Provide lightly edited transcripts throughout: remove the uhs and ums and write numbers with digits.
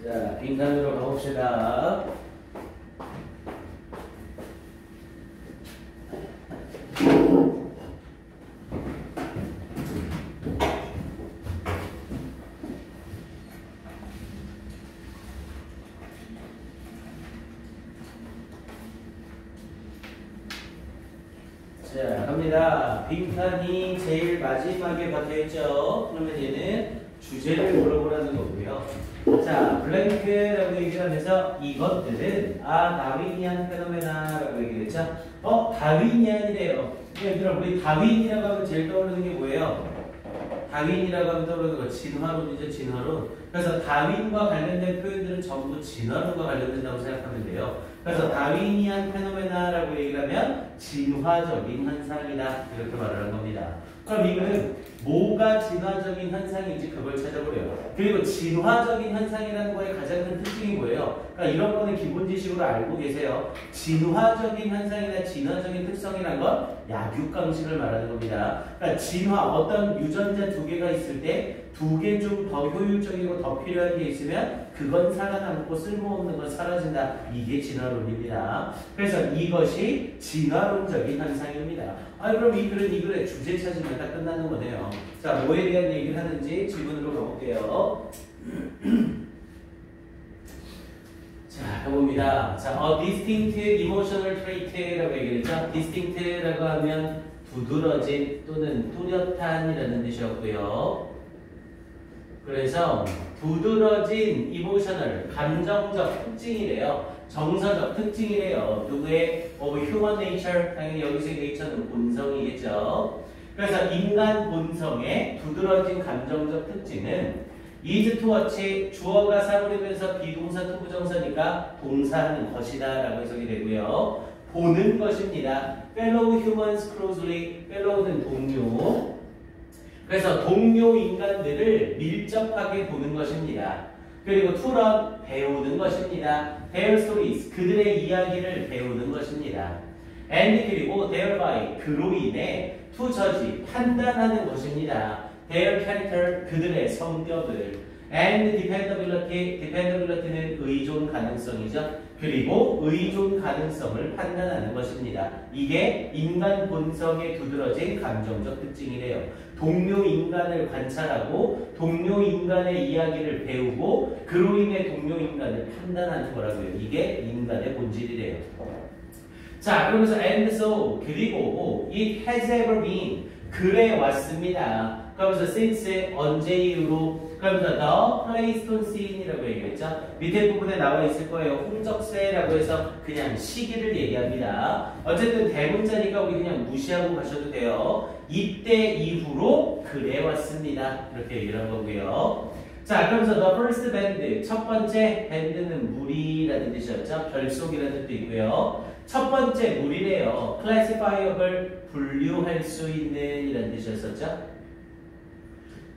자, 빈칸으로 가봅시다. 자, 갑니다. 빈칸이 제일 마지막에 박혀있죠. 그러면 얘는 주제를 물어보라는 거고요. 자, 블랭크라고 얘기를 하면서 이것들은 다윈이안 페노메나라고 얘기를 했죠. 다윈이안이래요. 얘들아, 우리 다윈이라고 하면 제일 떠오르는 게 뭐예요? 다윈이라고 하면 떠오르는 거 진화론이죠, 진화론. 그래서 다윈과 관련된 표현들은 전부 진화론과 관련된다고 생각하면 돼요. 그래서 다윈이안 페노메나라고 얘기를 하면 진화적인 현상이다. 이렇게 말을 한 겁니다. 그럼 이거는 뭐가 진화적인 현상인지 그걸 찾아보래요. 그리고 진화적인 현상이라는 거의 가장 큰 특징이 뭐예요? 그러니까 이런 거는 기본 지식으로 알고 계세요. 진화적인 현상이나 진화적인 특성이란 건 약육강식을 말하는 겁니다. 그러니까 진화, 어떤 유전자 두 개가 있을 때 두 개 중 더 효율적이고 더 필요한 게 있으면 그건 살아남고 쓸모없는 건 사라진다. 이게 진화론입니다. 그래서 이것이 진화론적인 현상입니다. 그럼 이 글의 주제 찾으면 다 끝나는 거네요. 자, 뭐에 대한 얘기를 하는지 질문으로 가볼게요. 자, 해봅니다. 자, distinct emotional trait라고 얘기했죠. distinct라고 하면 두드러진 또는 뚜렷한이라는 뜻이었고요. 그래서 두드러진 이모셔널, 감정적 특징이래요. 정서적 특징이래요. 누구의? human nature, 당연히 여기서의 nature는 본성이겠죠. 그래서 인간 본성의 두드러진 감정적 특징은 is towards 주어가 사버리면서 비동사 to 부정사니까 동사하는 것이다 라고 해석이 되고요. 보는 것입니다. fellow humans closely, fellow는 동료. 그래서 동료 인간들을 밀접하게 보는 것입니다. 그리고 to learn, 배우는 것입니다. their stories, 그들의 이야기를 배우는 것입니다. and 그리고 thereby, 그로 인해 to judge, 판단하는 것입니다. their character, 그들의 성격을. and dependability, dependability는 의존 가능성이죠. 그리고 의존 가능성을 판단하는 것입니다. 이게 인간 본성에 두드러진 감정적 특징이래요. 동료 인간을 관찰하고 동료 인간의 이야기를 배우고 그로 인해 동료 인간을 판단하는 거라고요. 이게 인간의 본질이래요. 자, 그러면서 and so, 그리고 it has ever been, 그래 왔습니다. 그러면서 since, 언제 이후로, 그러면서 the Pleistocene이라고 얘기했죠. 밑에 부분에 나와 있을 거예요. 홍적세라고 해서 그냥 시기를 얘기합니다. 어쨌든 대문자니까 우리 그냥 무시하고 가셔도 돼요. 이때 이후로 그래 왔습니다. 이렇게 얘기를 한 거고요. 자, 그러면서 the first band, 첫 번째 band는 물이라는 뜻이었죠. 별속이라는 뜻도 있고요. 첫 번째 물이래요. classifyable, 분류할 수 있는 이라는 뜻이었었죠.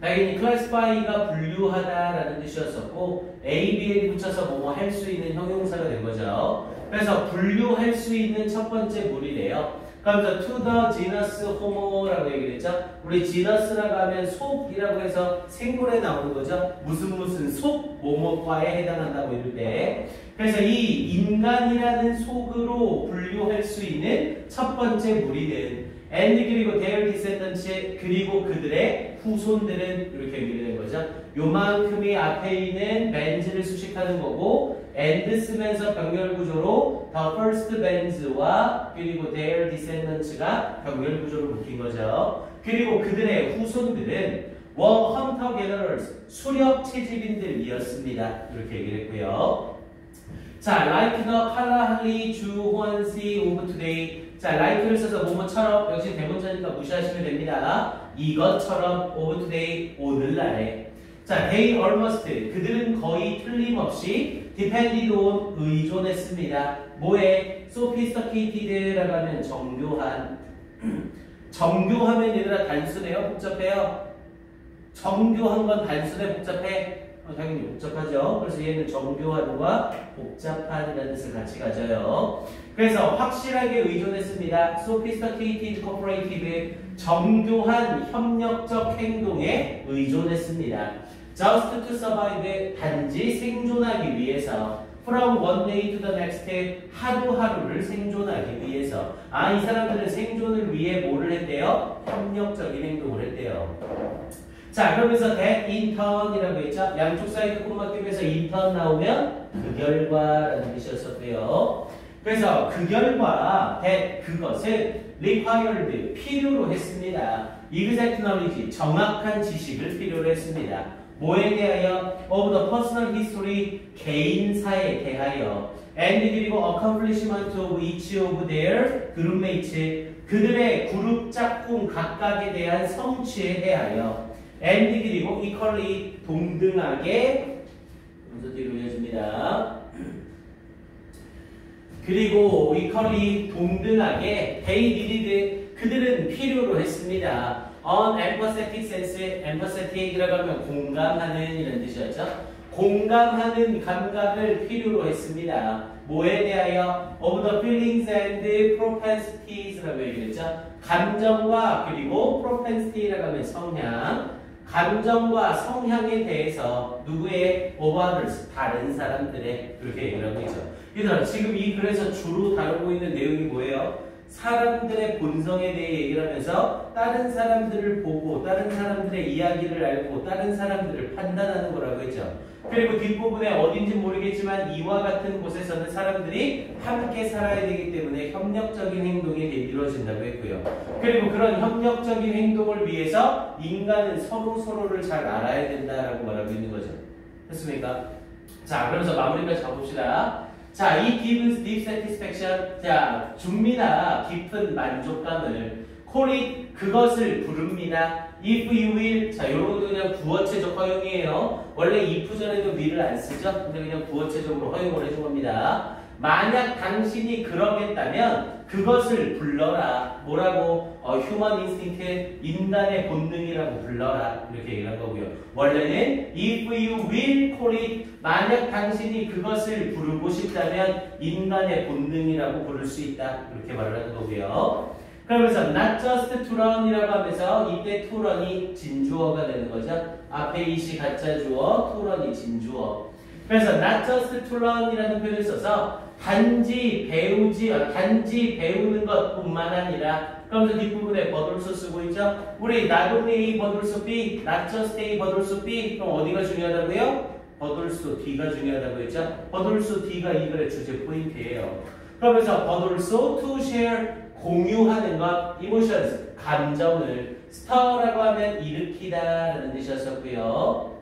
당연히 classify가 분류하다라는 뜻이었었고 A, B에 붙여서 뭐뭐 할 수 있는 형용사가 된 거죠. 그래서 분류할 수 있는 첫 번째 물이래요. 그러면서 to the genus Homo라고 얘기를 했죠. 우리 genus라고 하면 속이라고 해서 생물에 나오는 거죠. 무슨 속 뭐뭐과에 해당한다고 이럴 때. 그래서 이 인간이라는 속으로 분류할 수 있는 첫 번째 무리는 and 그리고 their descendants 그리고 그들의 후손들은 이렇게 얘기를 된 거죠. 요만큼이 앞에 있는 bands를 수식하는 거고 and 쓰면서 병렬 구조로 the first bands와 그리고 their descendants가 병렬 구조로 묶인 거죠. 그리고 그들의 후손들은 were hunter gatherers 수렵 채집인들이었습니다. 이렇게 얘기를 했고요. 자, like the Kalahari Juhwansi of today. 자, like를 써서 뭐뭐처럼, 역시 대문자니까 무시하시면 됩니다. 이것처럼 of today, 오늘날에. 자, they almost, 그들은 거의 틀림없이 depended on, 의존했습니다. 뭐에? sophisticated라고 하면 정교한. 정교하면 얘들아 단순해요? 복잡해요? 정교한 건 단순해? 복잡해? 당연히 복잡하죠. 그래서 얘는 정교한과 복잡한이라는 뜻을 같이 가져요. 그래서 확실하게 의존했습니다. sophisticated cooperative, 정교한 협력적 행동에 의존했습니다. just to survive, 단지 생존하기 위해서. from one day to the next, 하루하루를 생존하기 위해서. 아, 이 사람들은 생존을 위해 뭐를 했대요? 협력적인 행동을 했대요. 자, 그러면서 that in turn이라고 했죠? 양쪽 사이드 콤마 끼면서 in turn 나오면 그 결과라는 뜻이었었고요. 그래서 그 결과, that 그것을 required 필요로 했습니다. exact knowledge 정확한 지식을 필요로 했습니다. 뭐에 대하여? of the personal history 개인사에 대하여 and 그리고 accomplishment of each of their groupmates 그들의 그룹 짝꿍 각각에 대한 성취에 대하여 and 그리고 equally 동등하게 먼저 뒤로 해줍니다. 그리고 equally 동등하게 they needed 그들은 필요로 했습니다. on empathetic sense, empathetic이라고 하면 공감하는 이런 뜻이었죠. 공감하는 감각을 필요로 했습니다. 뭐에 대하여? of the feelings and propensities라고 얘기했죠. 감정과 그리고 propensity라고 하면 성향, 감정과 성향에 대해서 누구의? of others, 다른 사람들의 그렇게 얘기를 하고 있죠. 얘들아, 지금 이 글에서 주로 다루고 있는 내용이 뭐예요? 사람들의 본성에 대해 얘기를 하면서 다른 사람들을 보고 다른 사람들의 이야기를 알고 다른 사람들을 판단하는 거라고 했죠. 그리고 뒷부분에 어딘지 모르겠지만 이와 같은 곳에서는 사람들이 함께 살아야 되기 때문에 협력적인 행동이 이루어진다고 했고요. 그리고 그런 협력적인 행동을 위해서 인간은 서로를 잘 알아야 된다라고 말하고 있는 거죠. 됐습니까? 자, 그러면서 마무리까지 가봅시다. 자, 이 gives deep satisfaction. 자, 줍니다. 깊은 만족감을. call it, 그것을 부릅니다. if you will. 자, 요런 것도 그냥 구어체적 허용이에요. 원래 if 전에도 will을 안 쓰죠? 근데 그냥 구어체적으로 허용을 해준 겁니다. 만약 당신이 그러겠다면 그것을 불러라. 뭐라고? human instinct, 인간의 본능이라고 불러라. 이렇게 얘기를 한 거고요. 원래는 if you will call it, 만약 당신이 그것을 부르고 싶다면 인간의 본능이라고 부를 수 있다. 이렇게 말을 하는 거고요. 그러면서 not just to run이라고 하면서 이때 to run이 진주어가 되는 거죠. 앞에 이시 가짜 주어, to run이 진주어. 그래서 not just to learn이라는 표현을 써서 단지 배우는 것뿐만 아니라 그러면서 뒷부분에 but also 쓰고 있죠. 우리 not only A but also B, not just A but also B. 그럼 어디가 중요하다고요? but also D가 중요하다고 했죠. but also D가 이 글의 주제 포인트예요. 그러면서 but also to share 공유하는 것, emotions 감정을 stir라고 하면 일으키다라는 뜻이었었고요.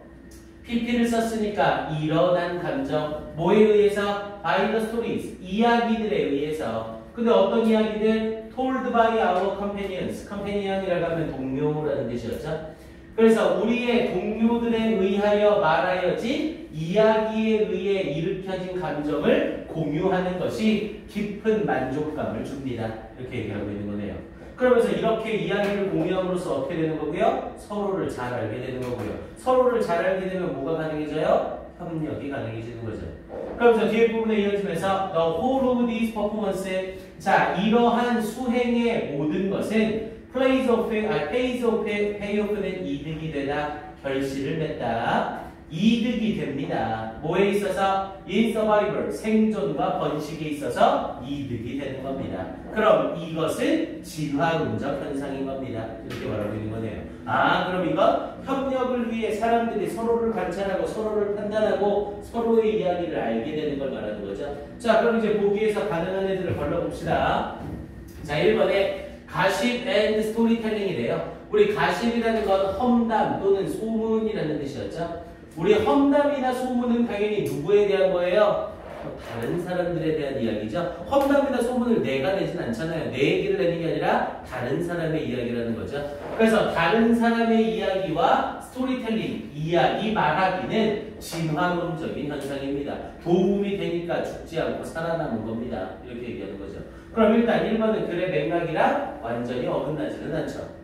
PP를 썼으니까 일어난 감정 뭐에 의해서? by the stories 이야기들에 의해서. 근데 어떤 이야기들? told by our companions companion이라고 하면 동료라는 뜻이었죠. 그래서 우리의 동료들에 의하여 말하여진 이야기에 의해 일으켜진 감정을 공유하는 것이 깊은 만족감을 줍니다. 이렇게 얘기하고 있는 거네요. 그러면서 이렇게 이야기를 공유함으로써 어떻게 되는 거고요? 서로를 잘 알게 되는 거고요. 서로를 잘 알게 되면 뭐가 가능해져요? 협력이 가능해지는 거죠. 그러면서 뒤에 부분에 이어지면서 the whole of these performance, 자, 이러한 수행의 모든 것은 payoff는 이득이 되다, 결실을 맺다, 이득이 됩니다. 뭐에 있어서? in survival, 생존과 번식에 있어서 이득이 되는 겁니다. 그럼 이것은 진화론적 현상인 겁니다. 이렇게 말하고 있는 거네요. 아, 그럼 이건 협력을 위해 사람들이 서로를 관찰하고 서로를 판단하고 서로의 이야기를 알게 되는 걸 말하는 거죠. 자, 그럼 이제 보기에서 가능한 애들을 걸러봅시다. 자, 1번에 가십 앤드 스토리텔링이래요. 우리 가십이라는 건 험담 또는 소문이라는 뜻이었죠. 우리 험담이나 소문은 당연히 누구에 대한 거예요? 다른 사람들에 대한 이야기죠. 험담이나 소문을 내가 내진 않잖아요. 내 얘기를 내는 게 아니라 다른 사람의 이야기라는 거죠. 그래서 다른 사람의 이야기와 스토리텔링, 이야기 말하기는 진화론적인 현상입니다. 도움이 되니까 죽지 않고 살아남은 겁니다. 이렇게 얘기하는 거죠. 그럼 일단 1번은 글의 맥락이랑 완전히 어긋나지는 않죠.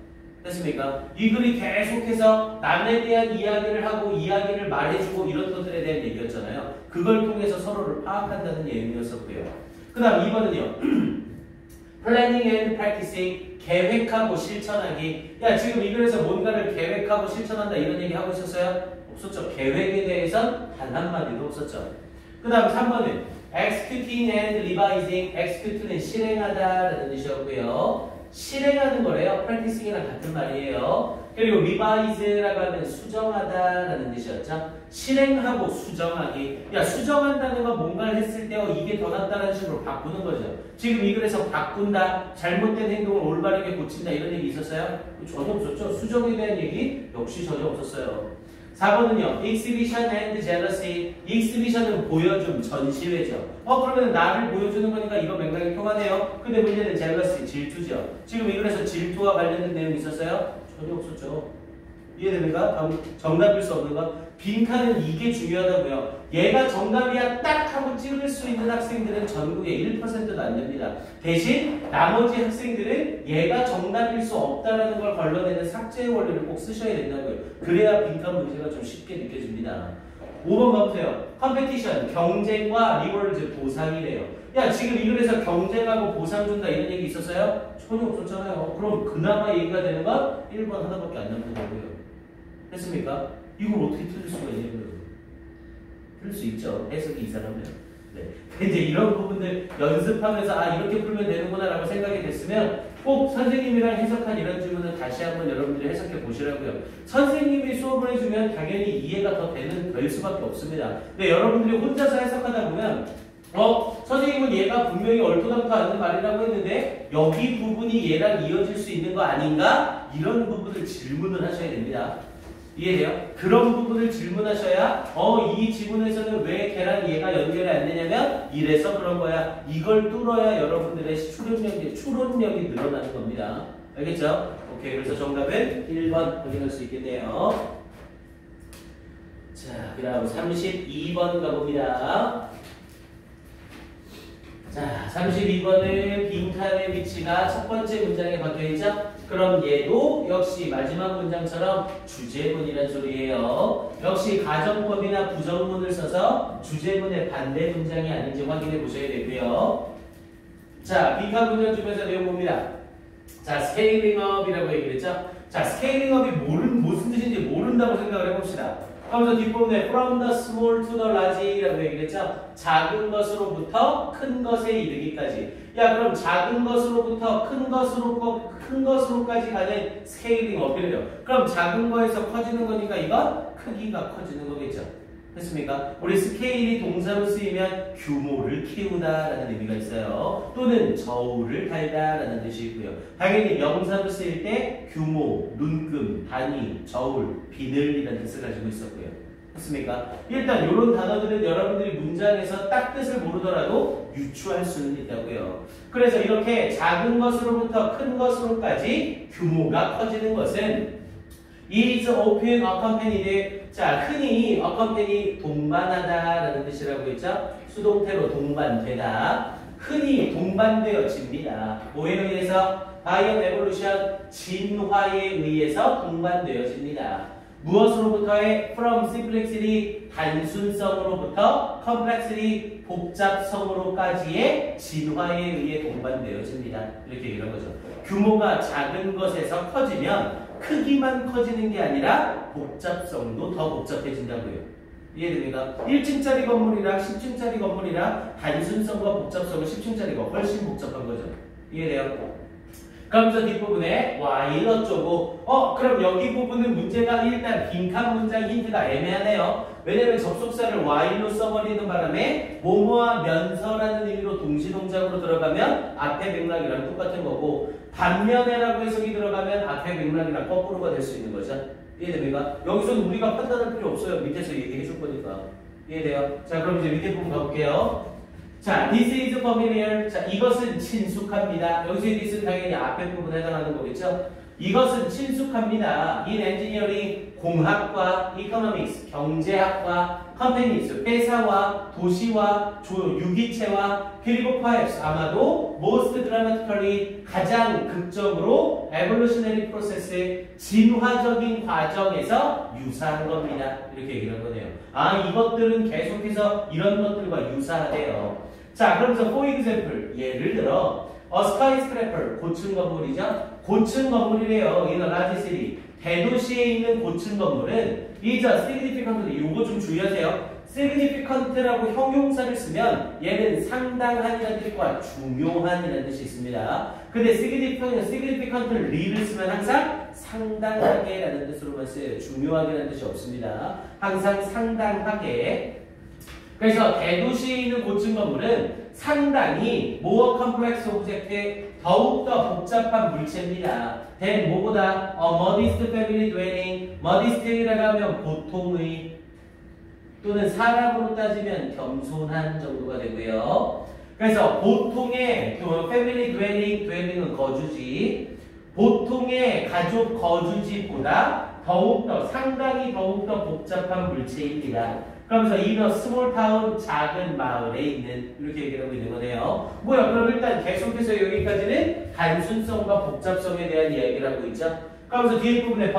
됐습니까? 이 글이 계속해서 남에 대한 이야기를 하고 이야기를 말해주고 이런 것들에 대한 얘기였잖아요. 그걸 통해서 서로를 파악한다는 의미였었고요. 그 다음 2번은요. Planning and Practicing, 계획하고 실천하기. 야, 지금 이 글에서 뭔가를 계획하고 실천한다 이런 얘기 하고 있었어요? 없었죠. 계획에 대해선 단 한마디도 없었죠. 그 다음 3번은 executing and revising. execute는 실행하다라는 뜻이었고요. 실행하는 거래요. practicing이랑 같은 말이에요. 그리고 revise라고 하면 수정하다라는 뜻이었죠. 실행하고 수정하기. 야, 수정한다는 건 뭔가를 했을 때 이게 더 낫다라는 식으로 바꾸는 거죠. 지금 이 글에서 바꾼다, 잘못된 행동을 올바르게 고친다 이런 얘기 있었어요? 전혀 없었죠. 수정에 대한 얘기 역시 전혀 없었어요. 4번은요. exhibition and jealousy. exhibition은 보여줌, 전시회죠. 그러면 나를 보여주는 거니까 이거 맥락이 통하네요. 근데 문제는 jealousy, 질투죠. 지금 이 글에서 질투와 관련된 내용이 있었어요? 전혀 없었죠. 이해됩니까? 정답일 수 없는 것. 빈칸은 이게 중요하다고요. 얘가 정답이야 딱 하고 찍을 수 있는 학생들은 전국에 1%도 안 됩니다. 대신 나머지 학생들은 얘가 정답일 수 없다라는 걸 걸러내는 삭제의 원리를 꼭 쓰셔야 된다고요. 그래야 빈칸 문제가 좀 쉽게 느껴집니다. 5번 봐보세요. 컴페티션, 경쟁과 리워드, 보상이래요. 야, 지금 이 글에서 경쟁하고 보상 준다 이런 얘기 있었어요? 전혀 없었잖아요. 그럼 그나마 얘기가 되는 건 1번 하나밖에 안 남는다고요. 됐습니까? 이걸 어떻게 틀릴 수가 있냐고요. 틀릴 수 있죠. 해석이 이상하면. 네. 이제 이런 부분들 연습하면서 이렇게 풀면 되는구나 라고 생각이 됐으면 꼭 선생님이랑 해석한 이런 질문을 다시 한번 여러분들이 해석해 보시라고요. 선생님이 수업을 해주면 당연히 이해가 더 될 수밖에 없습니다. 근데 여러분들이 혼자서 해석하다 보면 선생님은 얘가 분명히 얼토당토 않는 말이라고 했는데 여기 부분이 얘랑 이어질 수 있는 거 아닌가? 이런 부분을 질문을 하셔야 됩니다. 이해돼요? 그런 부분을 질문하셔야 이 지문에서는 왜 걔랑 얘가 연결이 안 되냐면 이래서 그런 거야. 이걸 뚫어야 여러분들의 추론력이 늘어나는 겁니다. 알겠죠? 오케이. 그래서 정답은 1번 확인할 수 있겠네요. 자, 그 다음 32번 가봅니다. 자, 32번은 빈칸의 위치가 첫 번째 문장에 박혀있죠? 그럼 얘도 역시 마지막 문장처럼 주제문이란 소리예요. 역시 가정법이나 부정문을 써서 주제문의 반대 문장이 아닌지 확인해 보셔야 되고요. 자, 빈칸 문장 중에서 내용 봅니다. 자, 스케일링 업이라고 얘기를 했죠? 자, 스케일링 업이 무슨 뜻인지 모른다고 생각을 해봅시다. 그러면서 뒷부분에 from the small to the large라고 얘기를 했죠? 작은 것으로부터 큰 것에 이르기까지. 야, 그럼 작은 것으로부터 큰 것으로까지 가는 스케일링 업이래요. 그럼 작은 거에서 커지는 거니까 이건 크기가 커지는 거겠죠? 됐습니까? 우리 스케일이 동사로 쓰이면 규모를 키우다라는 의미가 있어요. 또는 저울을 달다라는 뜻이 있고요. 당연히 명사로 쓰일 때 규모, 눈금, 단위, 저울, 비늘이라는 뜻을 가지고 있었고요. 됐습니까? 일단 이런 단어들은 여러분들이 문장에서 딱 뜻을 모르더라도 유추할 수는 있다고요. 그래서 이렇게 작은 것으로부터 큰 것으로까지 규모가 커지는 것은 is often accompanied. 자, 흔히 accompany 동반하다라는 뜻이라고 했죠. 수동태로 동반되다. 흔히 동반되어집니다. 뭐에 의해서? by an evolution, 진화에 의해서 동반되어집니다. 무엇으로부터의? from simplicity, 단순성으로부터 complexity, 복잡성으로까지의 진화에 의해 동반되어집니다. 이렇게 얘기한 거죠. 규모가 작은 것에서 커지면 크기만 커지는 게 아니라 복잡성도 더 복잡해진다고요. 이해됩니까? 1층짜리 건물이랑 10층짜리 건물이랑 단순성과 복잡성은 10층짜리가 훨씬 복잡한 거죠. 이해돼요? 그러면서 뒷부분에 while 어쩌고 그럼 여기 부분은 문제가 일단 빈칸 문장 힌트가 애매하네요. 왜냐면 접속사를 while로 써버리는 바람에 뭐뭐하면서라는 의미로 동시동작으로 들어가면 앞에 맥락이랑 똑같은 거고 반면에라고 해석이 들어가면 앞에 맥락이랑 거꾸로가 될 수 있는 거죠. 이해됩니까? 여기서는 우리가 판단할 필요 없어요. 밑에서 얘기해 줄 거니까. 이해돼요? 자, 그럼 이제 밑에 부분 가볼게요. 자, this is familiar. 자, 이것은 친숙합니다. 여기서의 this는 당연히 앞에 부분에 해당하는 거겠죠? 이것은 친숙합니다. in engineering, 공학과, economics, 경제학과, companies, 회사와, 도시와, 유기체와, 그리고 perhaps, 아마도 most dramatically, 가장 극적으로 evolutionary process, 진화적인 과정에서 유사한 겁니다. 이렇게 얘기를 한 거네요. 이것들은 계속해서 이런 것들과 유사하대요. 자, 그러면서 for example, 예를 들어 a skyscraper, 고층 건물이죠? 고층 건물이래요. in a large city, 대도시에 있는 고층 건물은 이죠. significant, 요거 좀 주의하세요. significant라고 형용사를 쓰면 얘는 상당한이라는 뜻과 중요한이라는 뜻이 있습니다. 근데 significant를 re를 쓰면 항상 상당하게라는 뜻으로만 쓰여요. 중요하게라는 뜻이 없습니다. 항상 상당하게. 그래서 대도시에 있는 고층 건물은 상당히 more complex object에 더욱더 복잡한 물체입니다. than 뭐보다 a modest family dwelling, modest라고 하면 보통의 또는 사람으로 따지면 겸손한 정도가 되고요. 그래서 보통의 패밀리 dwelling은 거주지, 보통의 가족 거주지보다 상당히 더욱더 복잡한 물체입니다. 그러면서 이너 스몰 타운 작은 마을에 있는 이렇게 얘기를 하고 있는 거네요. 뭐야? 그럼 일단 계속해서 여기까지는 단순성과 복잡성에 대한 이야기를 하고 있죠. 그러면서 뒤에 부분에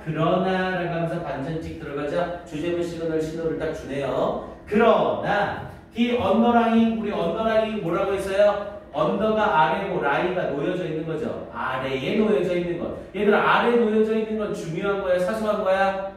그러나라고 하면서 반전찍 들어가죠. 주제문 신호를 딱 주네요. 그러나 뒤 언더라인, 우리 언더라인 뭐라고 했어요? 언더가 아래고 라인가 놓여져 있는 거죠. 아래에 놓여져 있는 것. 얘들아, 아래에 놓여져 있는 건 중요한 거야? 사소한 거야?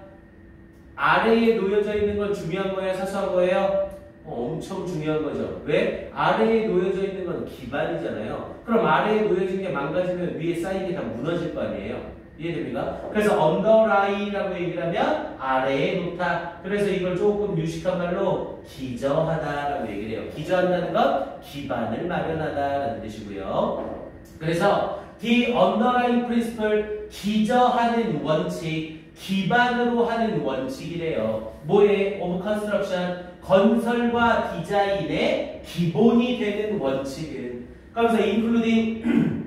아래에 놓여져 있는 건 중요한 거예요? 사소한 거예요? 엄청 중요한 거죠. 왜? 아래에 놓여져 있는 건 기반이잖아요. 그럼 아래에 놓여진 게 망가지면 위에 쌓인 게 다 무너질 거 아니에요? 이해됩니까? 그래서 언더라인이라고 얘기를 하면 아래에 놓다. 그래서 이걸 조금 유식한 말로 기저하다라고 얘기를 해요. 기저한다는 건 기반을 마련하다라는 뜻이고요. 그래서 the underlying principle, 기저하는 원칙, 기반으로 하는 원칙이래요. 뭐에? of construction, 건설과 디자인의 기본이 되는 원칙은. 그러면서 including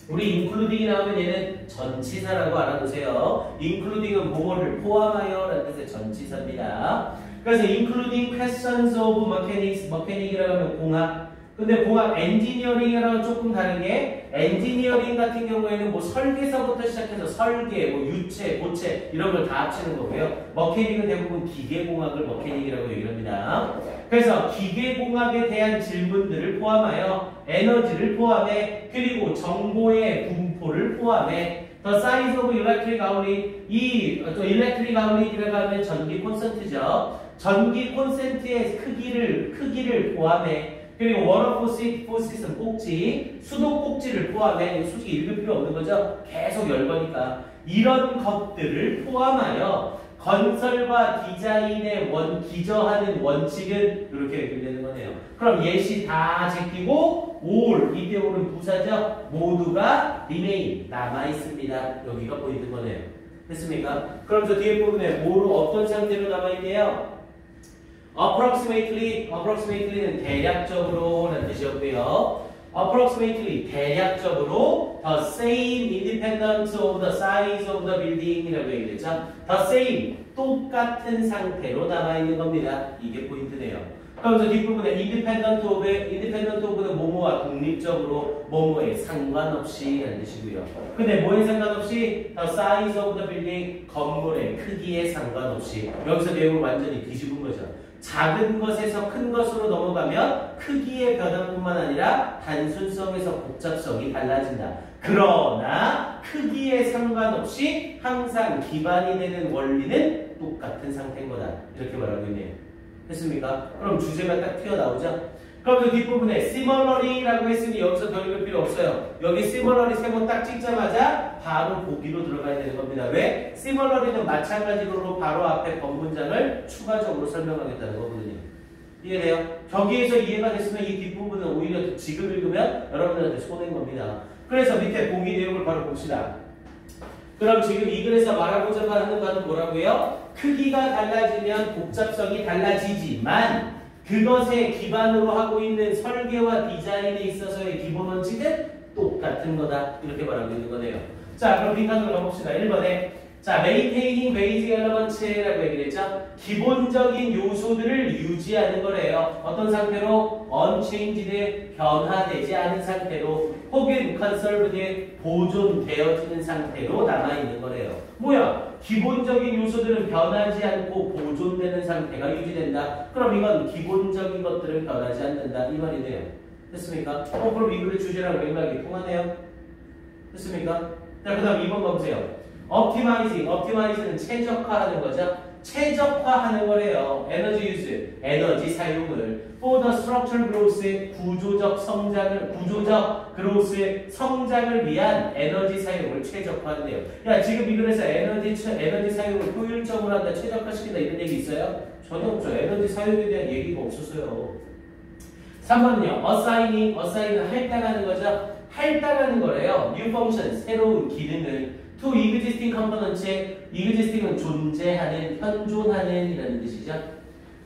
우리 including이 나오면 얘는 전치사라고 알아두세요. including은 뭐뭐를 포함하여 라는 뜻의 전치사입니다. 그래서 including questions of mechanics, mechanic이라고 하면 공학. 근데 공학 엔지니어링이랑은 조금 다른 게 엔지니어링 같은 경우에는 뭐 설계서부터 시작해서 설계, 뭐 유체, 고체 이런 걸 다 합치는 거고요. 머케닉은 대부분 기계공학을 머케닉이라고 얘기를 합니다. 그래서 기계공학에 대한 질문들을 포함하여 에너지를 포함해 그리고 정보의 분포를 포함해 The size of electric outlet, 또 electric outlet이라고 하면 전기 콘센트죠. 전기 콘센트의 크기를 포함해 그리고 water faucet은 꼭지, 수도 꼭지를 포함해 솔직히 읽을 필요 없는 거죠. 계속 열거니까 이런 것들을 포함하여 건설과 디자인의 기저하는 원칙은 이렇게 얘기되는 거네요. 그럼 예시 다 제끼고 all, 이때 all은 부사죠. 모두가 remain, 남아있습니다. 여기가 포인트인 거네요. 됐습니까? 그럼 저 뒤에 부분에 뭐로 어떤 상태로 남아있네요? approximately는 대략적으로 라는 뜻이었고요. approximately, 대략적으로 the same independent of the size of the building 이라고 얘기했죠. the same, 똑같은 상태로 남아있는 겁니다. 이게 포인트네요. 그러면서 뒷부분에 independent of는 뭐뭐와 독립적으로 뭐뭐에 상관없이 라는 뜻이고요. 근데 뭐에 상관없이 the size of the building, 건물의 크기에 상관없이 여기서 내용을 완전히 뒤집은 거죠. 작은 것에서 큰 것으로 넘어가면 크기의 변화뿐만 아니라 단순성에서 복잡성이 달라진다. 그러나 크기에 상관없이 항상 기반이 되는 원리는 똑같은 상태인 거다. 이렇게 말하고 있네요. 됐습니까? 그럼 주제가 딱 튀어나오죠? 그럼 그 뒷부분에 similarly라고 했으니 여기서 더 읽을 필요 없어요. 여기 similarly 세 번 딱 찍자마자 바로 보기로 들어가야 되는 겁니다. 왜? similarly는 마찬가지로 바로 앞에 본문장을 추가적으로 설명하겠다는 거거든요. 이해돼요? 저기에서 이해가 됐으면 이 뒷부분은 오히려 지금 읽으면 여러분들한테 손해인 겁니다. 그래서 밑에 보기 내용을 바로 봅시다. 그럼 지금 이 글에서 말하고자 하는 바는 뭐라고요? 크기가 달라지면 복잡성이 달라지지만 그것에 기반으로 하고 있는 설계와 디자인에 있어서의 기본 원칙은 똑같은 거다. 이렇게 말하고 있는 거네요. 자, 그럼 빈칸으로 가봅시다. 1번에 자, maintaining basic elements라고 얘기를 했죠. 기본적인 요소들을 유지하는 거래요. 어떤 상태로? unchanged, 변화되지 않은 상태로 혹은 conserved, 보존되어지는 상태로 남아있는 거래요. 뭐야? 기본적인 요소들은 변하지 않고 보존되는 상태가 유지된다. 그럼 이건 기본적인 것들은 변하지 않는다. 이 말이네요. 됐습니까? 그럼 이 글의 주제랑 맥락이 통하네요. 됐습니까? 자, 그 다음 2번 가보세요. optimize는 최적화하는 거죠. 최적화하는 거래요. 에너지 유즈, 에너지 사용을 for the structural growth의 구조적 growth의 성장을 위한 에너지 사용을 최적화한대요. 야, 지금 이 글에서 에너지 사용을 효율적으로 한다, 최적화시킨다 이런 얘기 있어요? 전혀 없죠. 에너지 사용에 대한 얘기가 없었어요. 3번은요. assign은 할당하는 거죠. 할당하는 거래요. new function, 새로운 기능을 to existing component에 existing은 존재하는, 현존하는 이라는 뜻이죠.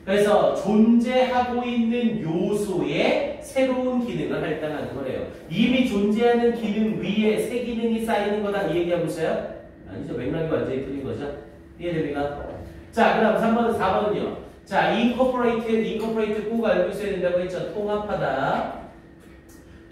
그래서 존재하고 있는 요소에 새로운 기능을 할당하는 거래요. 이미 존재하는 기능 위에 새 기능이 쌓이는 거다 이 얘기하고 있어요? 아니죠. 맥락이 완전히 틀린 거죠. 이해됩니까? 자, 그 다음 3번은 4번은요. 자, incorporate 꼭 알고 있어야 된다고 했죠. 통합하다.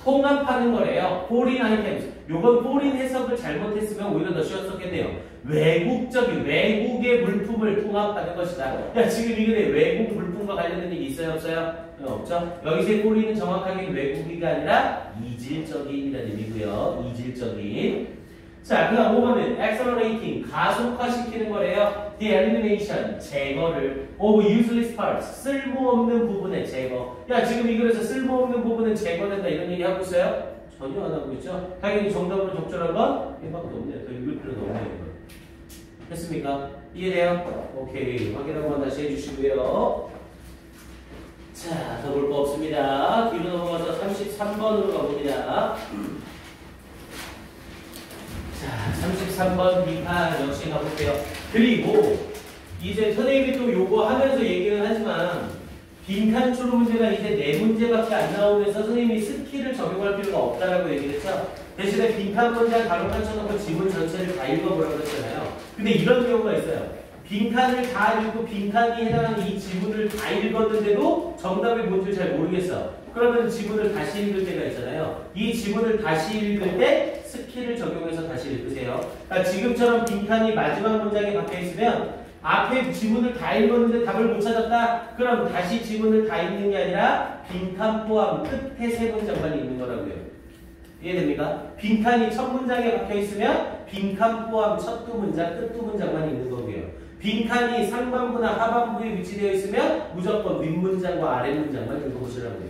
통합하는 거래요. foreign items. 요건 foreign 해석을 잘못했으면 오히려 더 쉬웠었겠네요. 외국의 물품을 통합하는 것이다. 야, 지금 이게 외국 물품과 관련된 얘기 있어요? 없어요? 없죠? 여기서의 foreign은 정확하게 외국이가 아니라 이질적인이라는 의미고요. 이질적인. 자, 그 다음 5번은 accelerating, 가속화시키는 거래요. the elimination, 제거를 of useless parts, 쓸모없는 부분의 제거. 야, 지금 이 글에서 쓸모없는 부분은 제거된다 이런 얘기 하고 있어요? 전혀 안 하고 있죠? 당연히 정답으로 적절한 건 얘밖에 없네요. 더 읽을 필요는 없네요. 됐습니까? 이해돼요? 오케이. 확인하고 다시 해주시고요. 자, 더 볼 거 없습니다. 뒤로 넘어가서 33번으로 가봅니다. 자, 33번 비판 역시 가볼게요. 그리고 이제 선생님이 또 요거 하면서 얘기는 하지만 빈칸 추론 문제가 이제 4문제밖에 안 나오면서 선생님이 스킬을 적용할 필요가 없다라고 얘기를 했죠. 대신에 빈칸 문제 가로칸 쳐놓고 지문 전체를 다 읽어보라고 했잖아요. 근데 이런 경우가 있어요. 빈칸을 다 읽고 빈칸이 해당하는 이 지문을 다 읽었는데도 정답이 뭔지 잘 모르겠어. 그러면 지문을 다시 읽을 때가 있잖아요. 이 지문을 다시 읽을 때 스킬을 적용해서 다시 읽으세요. 그러니까 지금처럼 빈칸이 마지막 문장에 박혀있으면 앞에 지문을 다 읽었는데 답을 못 찾았다? 그럼 다시 지문을 다 읽는 게 아니라 빈칸 포함 끝에 3문장만 읽는 거라고요. 이해됩니까? 빈칸이 첫 문장에 박혀있으면 빈칸 포함 첫 2문장, 끝 2문장만 읽는 거고요. 빈칸이 상반부나 하반부에 위치되어 있으면 무조건 윗문장과 아랫문장만 읽어보시라고요.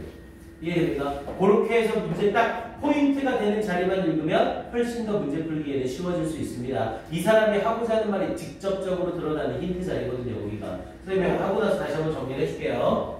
이해됩니까? 그렇게 해서 문제 딱 포인트가 되는 자리만 읽으면 훨씬 더 문제 풀기에는 쉬워질 수 있습니다. 이 사람이 하고자 하는 말이 직접적으로 드러나는 힌트 자리거든요. 여기가. 선생님이 하고 나서 다시 한번 정리해 줄게요.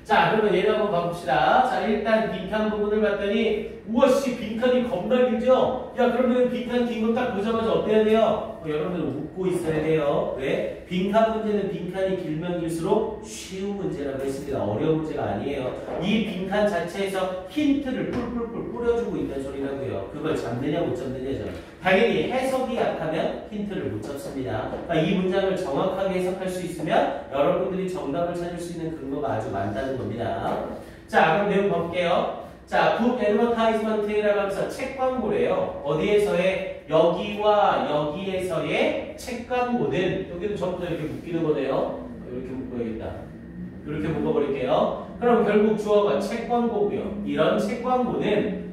자, 그러면 얘를 한번 봐봅시다. 자, 일단 빈칸 부분을 봤더니 우와씨 빈칸이 겁나 길죠? 야, 그러면 빈칸 긴 거 딱 보자마자 어때야 돼요? 여러분들 웃고 있어야 돼요. 왜? 빈칸 문제는 빈칸이 길면 길수록 쉬운 문제라고 했습니다. 어려운 문제가 아니에요. 이 빈칸 자체에서 힌트를 뿔뿔뿔 뿌려주고 있다는 소리라고요. 그걸 잡느냐 못 잡느냐죠. 당연히 해석이 약하면 힌트를 못 잡습니다. 그러니까 이 문장을 정확하게 해석할 수 있으면 여러분들이 정답을 찾을 수 있는 근거가 아주 많다는 겁니다. 자, 그럼 내용 볼게요. 자, 북 애드버타이즈먼트라고 하면서 책 광고래요. 어디에서의 여기와 여기에서의 책 광고는 여기는 전부 다 이렇게 묶이는 거네요. 이렇게 묶어야겠다. 이렇게 묶어버릴게요. 그럼 결국 주어가 책 광고고요. 이런 책 광고는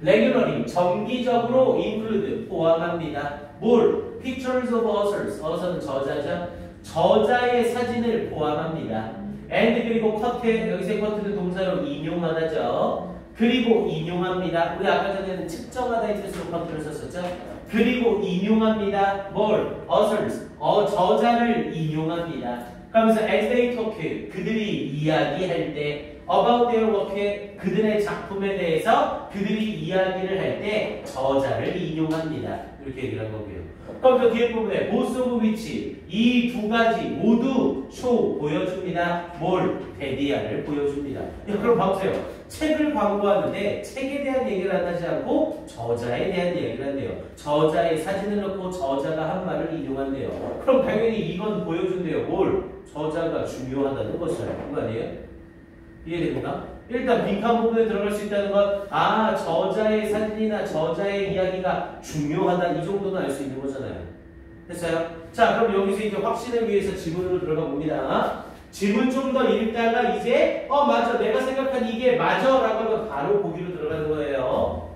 regularly 정기적으로 include 포함합니다. 뭘? Pictures of authors. author는 저자죠. 저자의 사진을 포함합니다. and 그리고 쿼트, 여기서 쿼트는 동사로 인용하다죠. 그리고 인용합니다. 우리 아까 전에는 측정하다의 뜻으로 쿼트를 썼었죠. 그리고 인용합니다. 뭘? authors. 저자를 인용합니다. 그러면서 as they talk, 그들이 이야기할 때 about their work, 그들의 작품에 대해서 그들이 이야기를 할 때 저자를 인용합니다. 이렇게 얘기를 한 거고요. 그럼 저 뒤에 부분에 both of which, 이 두 가지 모두 show, 보여줍니다. 뭘? 대디아를 보여줍니다. 그럼 봐보세요. 책을 광고하는데 책에 대한 얘기를 안 하지 않고 저자에 대한 얘기를 한대요. 저자의 사진을 넣고 저자가 한 말을 인용한대요. 그럼 당연히 이건 보여준대요. 뭘? 저자가 중요하다는 것을. 그거 아니에요? 이해됩니까? 일단 빈칸 부분에 들어갈 수 있다는 건 저자의 사진이나 저자의 이야기가 중요하다 이 정도는 알 수 있는 거잖아요. 됐어요? 자, 그럼 여기서 이제 확신을 위해서 지문으로 들어가 봅니다. 지문 좀 더 읽다가 이제 맞아 내가 생각한 이게 맞아 라고 하면 바로 보기로 들어가는 거예요.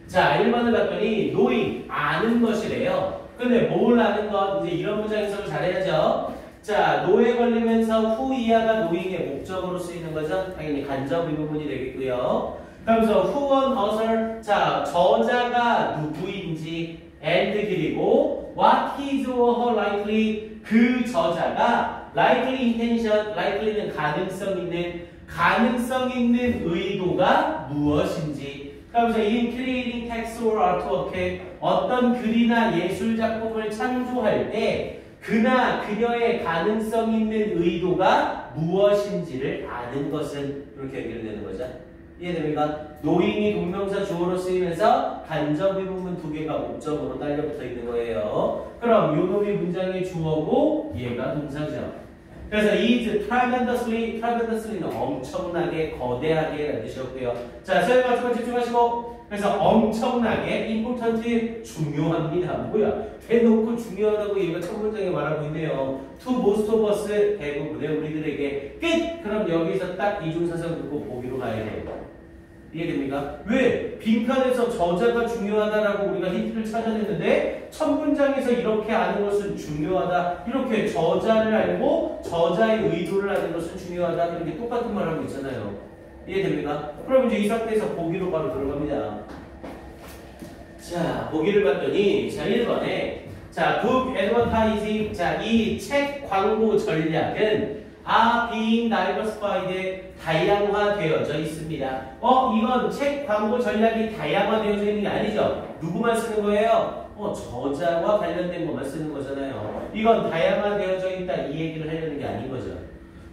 자, 1번을 봤더니 knowing 아는 것이래요. 근데 모으라는 것 이제 이런 문장 해석을 잘해야죠. 자, 노에 걸리면서 who 이하가 노잉의 목적으로 쓰이는 거죠. 당연히 간접 이 부분이 되겠고요. 그러면서 who on author 자 저자가 누구인지 and 그리고 what his or her likely 그 저자가 likely intention likely는 가능성 있는 의도가 무엇인지 그러면서 in creating text or artwork 어떤 글이나 예술 작품을 창조할 때 그나 그녀의 가능성 있는 의도가 무엇인지를 아는 것은 이렇게 연결되는 거죠. 이해됩니까? 노잉이 동명사 주어로 쓰이면서 간접의 부분 두 개가 목적으로 딸려 붙어 있는 거예요. 그럼 요 놈이 문장의 주어고 얘가 동사죠. 그래서 is tremendously는 엄청나게 거대하게 라는 뜻이었고요. 자, 서열 맞추고 집중하시고 그래서 엄청나게 important 중요합니다. 뭐야? 대놓고 중요하다고 얘가 첫 문장에 말하고 있네요. To most of us 대부분의 우리들에게 끝! 그럼 여기서 딱 이중사상 듣고 보기로 가야 돼요. 이해됩니까? 왜? 빈칸에서 저자가 중요하다라고 우리가 힌트를 찾아냈는데 첫 문장에서 이렇게 아는 것은 중요하다. 이렇게 저자를 알고 저자의 의도를 아는 것은 중요하다. 이렇게 똑같은 말 하고 있잖아요. 이해됩니까? 그럼 이제 이 상태에서 보기로 바로 들어갑니다. 자, 보기를 봤더니 자 1번에 자, book advertising 자, 이 책 광고 전략은 are being diversified 다양화되어져 있습니다. 이건 책 광고 전략이 다양화되어져 있는 게 아니죠. 누구만 쓰는 거예요? 저자와 관련된 것만 쓰는 거잖아요. 이건 다양화되어져 있다 이 얘기를 하려는 게 아닌 거죠.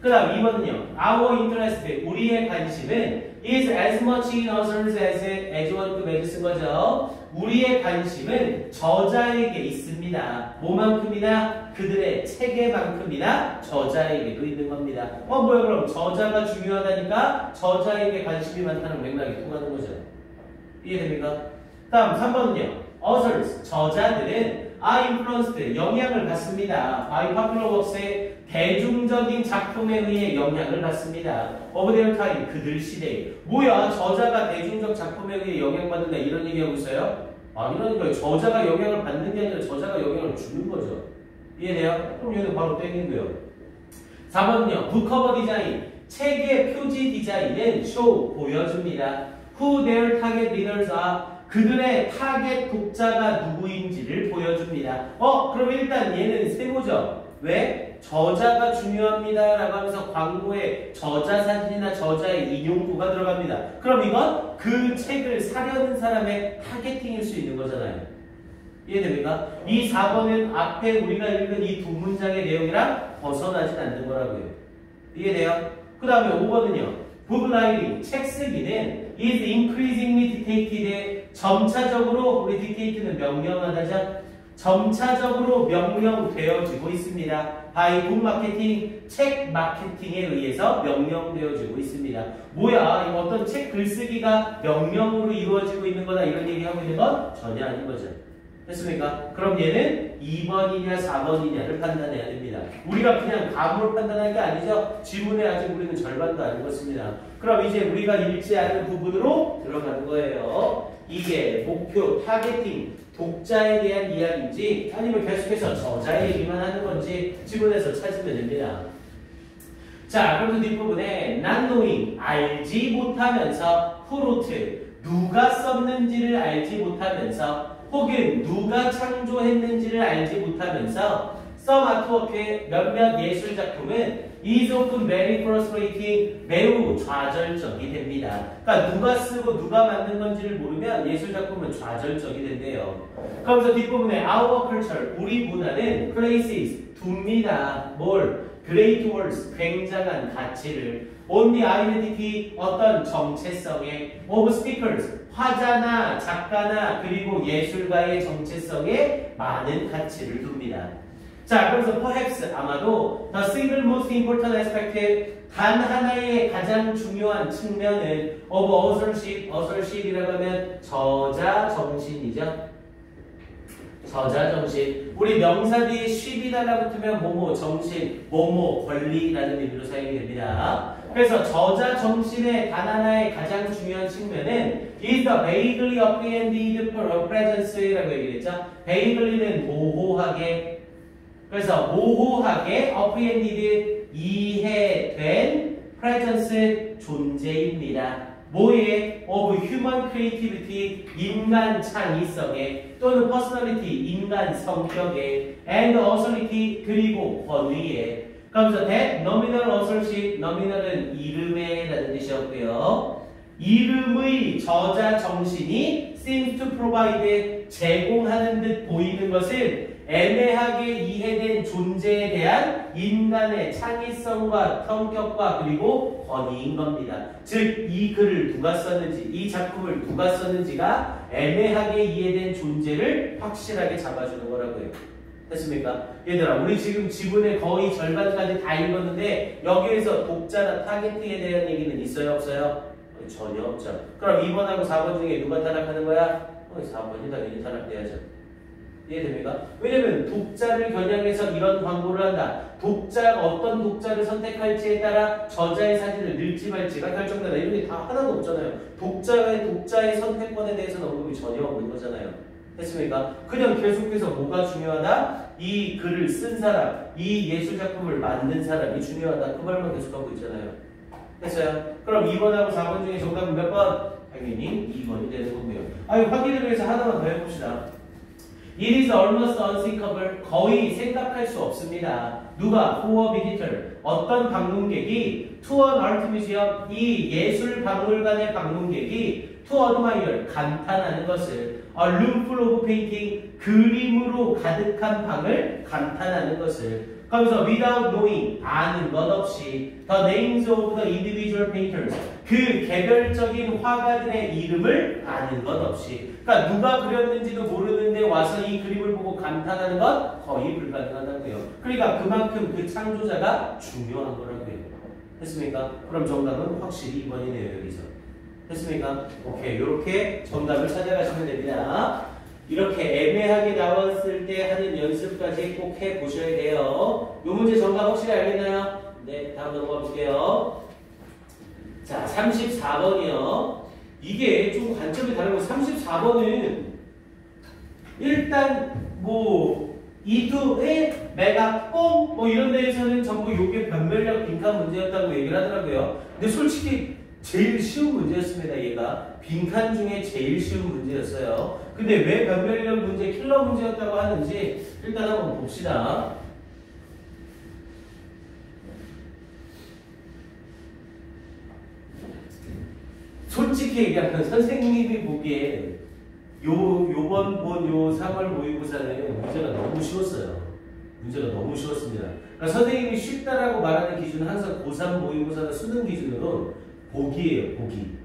그 다음 2번은요. Our interest, 우리의 관심은 is as much in authors as 원급에 쓴 거죠. 우리의 관심은 저자에게 있습니다. 뭐만큼이나 그들의 체계만큼이나 저자에게도 있는 겁니다. 뭐야 그럼 저자가 중요하다니까 저자에게 관심이 많다는 맥락이 통하는 거죠. 이해됩니까? 다음 3번은요. authors, 저자들은 are influenced, 영향을 받습니다. by popular works의 대중적인 작품에 의해 영향을 받습니다. of their time, 그들 시대. 뭐야, 저자가 대중적 작품에 의해 영향받는다 이런 얘기하고 있어요? 아니라니까요. 저자가 영향을 받는 게 아니라 저자가 영향을 주는 거죠. 이해돼요? 그럼 얘는 바로 땡긴데요. 4번은요. 북커버 디자인, 책의 표지 디자인은 show, 보여줍니다. Who their target readers are, 그들의 타겟 독자가 누구인지를 보여줍니다. 그럼 일단 얘는 세모죠. 왜? 저자가 중요합니다 라고 하면서 광고에 저자 사진이나 저자의 인용구가 들어갑니다. 그럼 이건 그 책을 사려는 사람의 타겟팅일 수 있는 거잖아요. 이해됩니까? 이 4번은 앞에 우리가 읽은 이 두 문장의 내용이랑 벗어나진 않는 거라고요. 이해돼요? 그 다음에 5번은요. book writing, 책 쓰기는 is increasingly dictated, 점차적으로, 우리 dictate는 명령하다죠. 점차적으로 명령되어지고 있습니다. by book marketing, 책 마케팅에 의해서 명령되어지고 있습니다. 뭐야, 이거 어떤 책 글쓰기가 명령으로 이루어지고 있는 거다 이런 얘기하고 있는 건 전혀 아닌 거죠. 됐습니까? 그럼 얘는 2번이냐 4번이냐를 판단해야 됩니다. 우리가 그냥 감으로 판단할 게 아니죠. 지문에 아직 우리는 절반도 안 읽었습니다. 그럼 이제 우리가 읽지 않은 부분으로 들어가는 거예요. 이게 목표, 타겟팅, 독자에 대한 이야기인지 아니면 계속해서 저자의 얘기만 하는 건지 지문에서 찾으면 됩니다. 자, 그럼 뒷부분에 not knowing, 알지 못하면서 who wrote, 누가 썼는지를 알지 못하면서 혹은 누가 창조했는지를 알지 못하면서 some artwork의 몇몇 예술작품은 is often very frustrating, 매우 좌절적이 됩니다. 그러니까 누가 쓰고 누가 만든 건지를 모르면 예술작품은 좌절적이 된대요. 그러면서 뒷부분에 our culture, 우리 문화는 places, 둡니다. 뭘? great words, 굉장한 가치를 on the identity, 어떤 정체성에 of speakers, 화자나 작가나 그리고 예술가의 정체성에 많은 가치를 둡니다. 자, 그래서 perhaps 아마도 the single most important aspect, 단 하나의 가장 중요한 측면은 of authorship이라고 하면 저자 정신이죠. 저자 정신. 우리 명사 뒤에 ship이 달라붙으면 뭐뭐 정신, 뭐뭐 권리라는 의미로 사용이 됩니다. 그래서 저자 정신의 단 하나의 가장 중요한 측면은 is the vaguely apprehended presence라고 얘기했죠. vaguely는 모호하게. 그래서 모호하게 apprehended 이해된 presence 존재입니다. 뭐에? of human creativity 인간 창의성에 또는 personality 인간 성격에 and authority 그리고 권위에. 그러면서 that nominal authorship nominal은 이름에 라는 뜻이었고요. 이름의 저자 정신이 seems to provide 제공하는 듯 보이는 것은 애매하게 이해된 존재에 대한 인간의 창의성과 성격과 그리고 권위인 겁니다. 즉, 이 글을 누가 썼는지, 이 작품을 누가 썼는지가 애매하게 이해된 존재를 확실하게 잡아주는 거라고요. 됐습니까? 얘들아, 우리 지금 지문의 거의 절반까지 다 읽었는데 여기에서 독자나 타겟팅에 대한 얘기는 있어요? 없어요? 전혀 없죠. 그럼 2번하고 4번 중에 누가 타락하는 거야? 4번이 당연히 타락돼야죠. 이해됩니까? 왜냐면 독자를 겨냥해서 이런 광고를 한다. 독자가 어떤 독자를 선택할지에 따라 저자의 사진을 넣을지 말지가 결정된다. 이런 게 다 하나도 없잖아요. 독자의 선택권에 대해서는 언급이 전혀 없는 거잖아요. 됐습니까? 그냥 계속해서 뭐가 중요하다? 이 글을 쓴 사람, 이 예술작품을 만든 사람이 중요하다. 그 말만 계속하고 있잖아요. 됐어요? 그럼 2번하고 4번 중에 정답은 몇 번? 당연히 2번이 되는 거고요. 확인을 위해서 하나만 더 해봅시다. It is almost unthinkable. 거의 생각할 수 없습니다. 누가? For a visitor. 어떤 방문객이 to an art museum. 이 예술 박물관의 방문객이 to admire. 감탄하는 것을 a room full of painting. 그림으로 가득한 방을 감탄하는 것을. 그러면서 without knowing. 아는 것 없이 the names of the individual painters. 그 개별적인 화가들의 이름을 아는 것 없이. 그러니까 누가 그렸는지도 모르는데 와서 이 그림을 보고 감탄하는 건 거의 불가능하다고요. 그러니까 그만큼 그 창조자가 중요한 거라고요. 됐습니까? 그럼 정답은 확실히 2번이네요. 여기서. 됐습니까? 오케이. 이렇게 정답을 찾아가시면 됩니다. 이렇게 애매하게 나왔을 때 하는 연습까지 꼭 해보셔야 돼요. 이 문제 정답 확실히 알겠나요? 네, 다음 넘어가 볼게요. 자, 34번이요. 이게 좀 관점이 다르고 34번은 일단 뭐 이두의 메가 뽕 뭐 이런 데에서는 전부 요게 변별력 빈칸 문제였다고 얘기를 하더라고요. 근데 솔직히 제일 쉬운 문제였습니다. 얘가 빈칸 중에 제일 쉬운 문제였어요. 근데 왜 변별력 문제, 킬러 문제였다고 하는지 일단 한번 봅시다. 솔직히 얘기하면 선생님이 보기에 요번 본 요 3월 모의고사는 문제가 너무 쉬웠어요. 문제가 너무 쉬웠습니다. 그러니까 선생님이 쉽다라고 말하는 기준은 항상 고3 모의고사나 수능 기준으로 보기예요. 보기.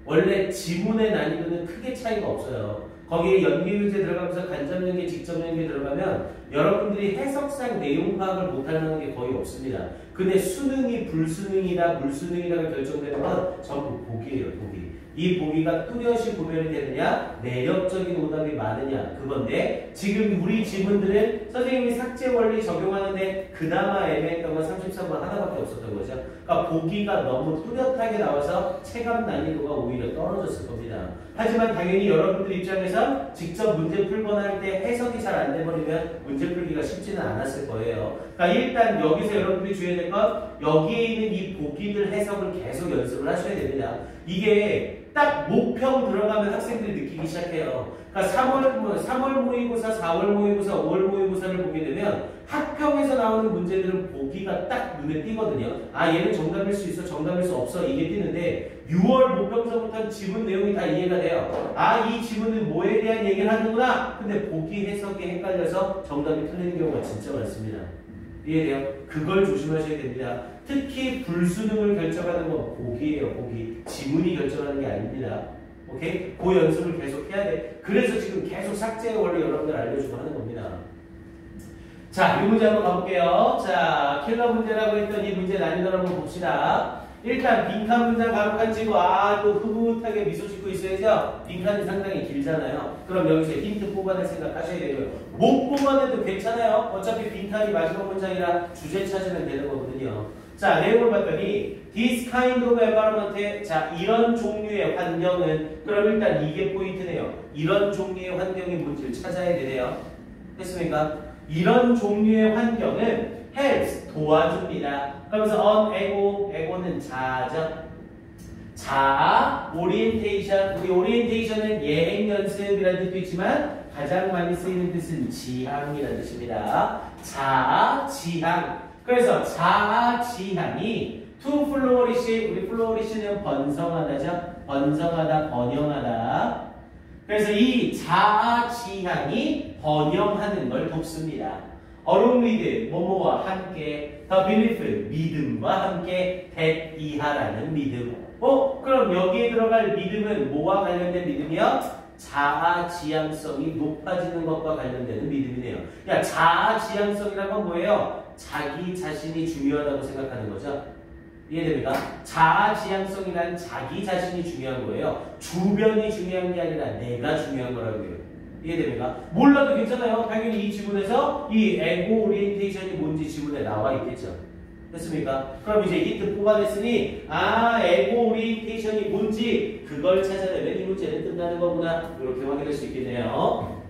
원래 지문의 난이도는 크게 차이가 없어요. 거기에 연계유제 들어가면서 간접연계, 직접연계 들어가면 여러분들이 해석상 내용 파악을 못하는 게 거의 없습니다. 근데 수능이 불수능이다, 물수능이다가 결정되는 건 전부 보기예요. 보기. 이 보기가 뚜렷이 구별이 되느냐, 매력적인 오답이 많으냐, 그건데 지금 우리 지문들은 선생님이 삭제 원리 적용하는데 그나마 애매했던 건 33번 하나밖에 없었던 거죠. 그러니까 보기가 너무 뚜렷하게 나와서 체감 난이도가 오히려 떨어졌을 겁니다. 하지만 당연히 여러분들 입장에서 직접 문제 풀거나 할 때 해석이 잘 안 돼버리면 문제 풀기가 쉽지는 않았을 거예요. 그러니까 일단 여기서 여러분들이 주의해야 될 건 여기에 있는 이 보기들 해석을 계속 연습을 하셔야 됩니다. 이게 딱 목평 들어가면 학생들이 느끼기 시작해요. 그러니까 3월 모의고사, 4월 모의고사, 5월 모의고사를 보게 되면 학평에서 나오는 문제들은 보기가 딱 눈에 띄거든요. 아, 얘는 정답일 수 있어, 정답일 수 없어, 이게 띄는데 6월 모평서부터 지문 내용이 다 이해가 돼요. 아, 이 지문은 뭐에 대한 얘기를 하는구나. 근데 보기 해석이 헷갈려서 정답이 틀리는 경우가 진짜 많습니다. 이해돼요? 그걸 조심하셔야 됩니다. 특히 불수능을 결정하는 건 보기예요. 보기. 지문이 결정하는 게 아닙니다. 오케이? 그 연습을 계속 해야 돼. 그래서 지금 계속 삭제의 원리 여러분들 알려주고 하는 겁니다. 자, 이 문제 한번 가볼게요. 자, 킬러 문제라고 했던 이 문제 난이도를 한번 봅시다. 일단 빈칸 문장 가로칸 치고 또 흐뭇하게 미소 짓고 있어야죠. 빈칸이 상당히 길잖아요. 그럼 여기서 힌트 뽑아낼 생각 하셔야 되고요. 못 뽑아내도 괜찮아요. 어차피 빈칸이 마지막 문장이라 주제 찾으면 되는 거거든요. 자, 내용을 봤더니 this kind of environment, 자, 이런 종류의 환경은 그럼 일단 이게 포인트네요. 이런 종류의 환경이 뭔지를 찾아야 되네요. 됐습니까? 이런 종류의 환경은 helps, 도와줍니다. 그러면서 ego는 자아죠. 자아, 오리엔테이션. 우리 오리엔테이션은 예행 연습이라는 뜻도 있지만 가장 많이 쓰이는 뜻은 지향이라는 뜻입니다. 자아, 지향. 그래서 자아, 지향이 to flourish, 우리 flourish는 번성하다죠. 번성하다, 번영하다. 그래서 이 자아, 지향이 번영하는 걸 돕습니다. along with, 뭐뭐와 함께, the belief, 믿음과 함께, that 이하라는 믿음. 그럼 여기에 들어갈 믿음은 뭐와 관련된 믿음이요? 자아 지향성이 높아지는 것과 관련되는 믿음이네요. 야, 자아 지향성이란 건 뭐예요? 자기 자신이 중요하다고 생각하는 거죠. 이해됩니까? 자아 지향성이란 자기 자신이 중요한 거예요. 주변이 중요한 게 아니라 내가 중요한 거라고요. 이해됩니까? 몰라도 괜찮아요. 당연히 이 지문에서 이 에고 오리엔테이션이 뭔지 지문에 나와 있겠죠. 됐습니까? 그럼 이제 힌트 뽑아냈으니 에고 오리엔테이션이 뭔지 그걸 찾아내면 이 문제는 끝나는 거구나. 이렇게 확인할 수 있겠네요.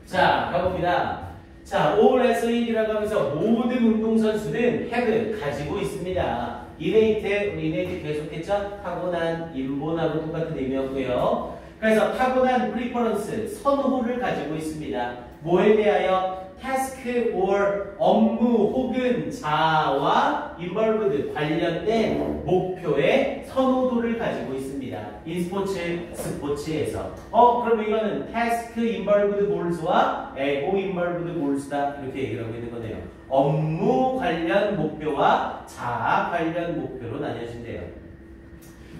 자, 가봅니다. 자, all athlete라고 하면서 모든 운동선수는 have 가지고 있습니다. innate 계속했죠? 타고난, 인본하고 똑같은 의미였고요. 그래서 타고난 preference, 선호를 가지고 있습니다. 뭐에 대하여? task or 업무 혹은 자아와 involved 관련된 목표의 선호도를 가지고 있습니다. in 스포츠에서. 그럼 이거는 task involved goals와 ego involved goals다. 이렇게 얘기를 하고 있는 거네요. 업무 관련 목표와 자아 관련 목표로 나뉘어진대요.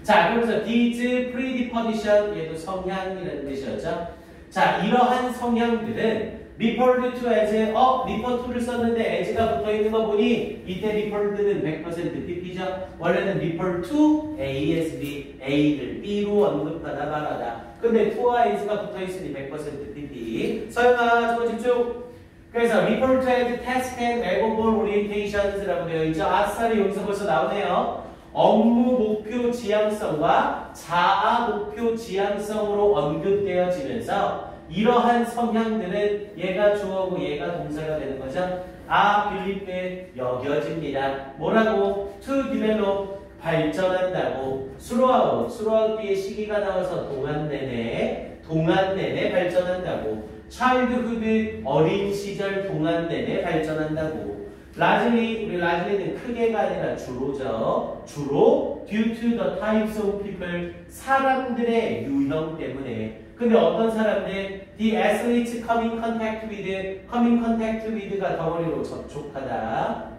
자, 그러면서 these predisposition, 얘도 성향이라는 뜻이었죠. 자, 이러한 성향들은 referred to as, refer to를 썼는데 as가 붙어있는 거 보니 이때 referred는 100% PP죠. 원래는 refer to A as B, A를 B로 언급하다 말하다. 근데 to와 as가 붙어있으니 100% PP. 서영아, 저거 집중. 그래서 refer to as task and ego goal orientations라고 되어 있죠. 아싸리 여기서 벌써 나오네요. 업무 목표 지향성과 자아 목표 지향성으로 언급되어지면서 이러한 성향들은 얘가 주어고 얘가 동사가 되는 거죠. believe 여겨집니다. 뭐라고? to develop 발전한다고. throughout의 시기가 나와서 동안 내내 발전한다고. childhood 어린 시절 동안 내내 발전한다고. largely, 우리 largely는 크게가 아니라 주로죠. 주로 due to the types of people, 사람들의 유형 때문에. 근데 어떤 사람들? The athletes come in contact with가 덩어리로 접촉하다.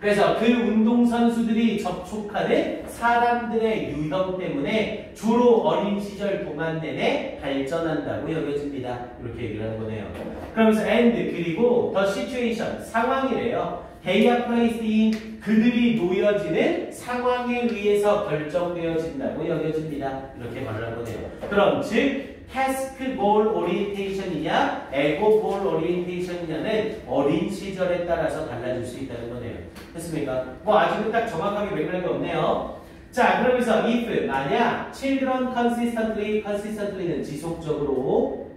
그래서 그 운동선수들이 접촉하는 사람들의 유형 때문에 주로 어린 시절 동안 내내 발전한다고 여겨집니다. 이렇게 얘기를 하는 거네요. 그러면서 and 그리고 the situation 상황이래요. They are placed in 그들이 놓여지는 상황에 의해서 결정되어진다고 여겨집니다. 이렇게 말을 한 거네요. 그럼 즉 task goal orientation이냐 ego goal orientation이냐는 어린 시절에 따라서 달라질 수 있다는 거네요. 됐습니까? 뭐 아직은 딱 정확하게 맥락이 없네요. 자, 그러면서 if 만약 children consistently는 지속적으로,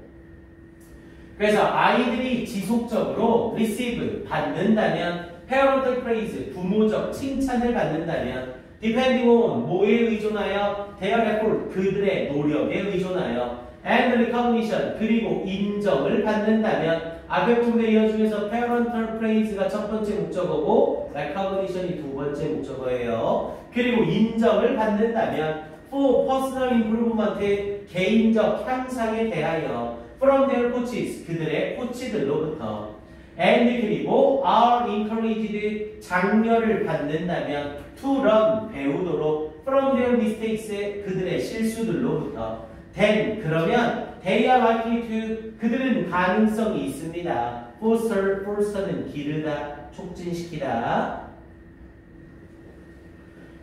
그래서 아이들이 지속적으로 receive 받는다면, parental praise 부모적 칭찬을 받는다면, depending on 뭐에 의존하여, their effort 그들의 노력에 의존하여, and recognition 그리고 인정을 받는다면, 앞에 플레이어 중에서 parental praise가 첫 번째 목적어고 recognition이 두 번째 목적어예요. 그리고 인정을 받는다면 for personal improvement 개인적 향상에 대하여 from their coaches 그들의 코치들로부터 and 그리고 are encouraged 장려를 받는다면 to learn 배우도록 from their mistakes 그들의 실수들로부터 then 그러면 they are likely to 그들은 가능성이 있습니다. foster는 기르다, 촉진시키다.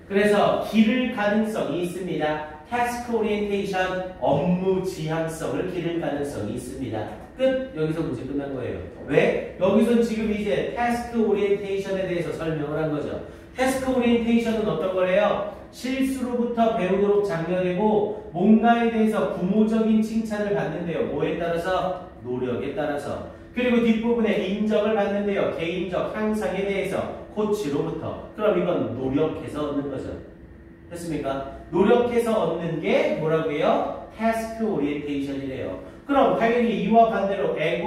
그래서 기를 가능성이 있습니다. task orientation 업무 지향성을 기를 가능성이 있습니다. 끝. 여기서 문제 끝난 거예요. 왜? 여기선 지금 이제 태스크 오리엔테이션에 대해서 설명을 한 거죠. 태스크 오리엔테이션은 어떤 거래요? 실수로부터 배우도록 장려되고 뭔가에 대해서 부모적인 칭찬을 받는데요. 뭐에 따라서? 노력에 따라서. 그리고 뒷부분에 인정을 받는데요. 개인적 향상에 대해서 코치로부터. 그럼 이건 노력해서 얻는 거죠. 됐습니까? 노력해서 얻는 게 뭐라고 해요? 태스크 오리엔테이션이래요. 그럼 당연히 이와 반대로 에고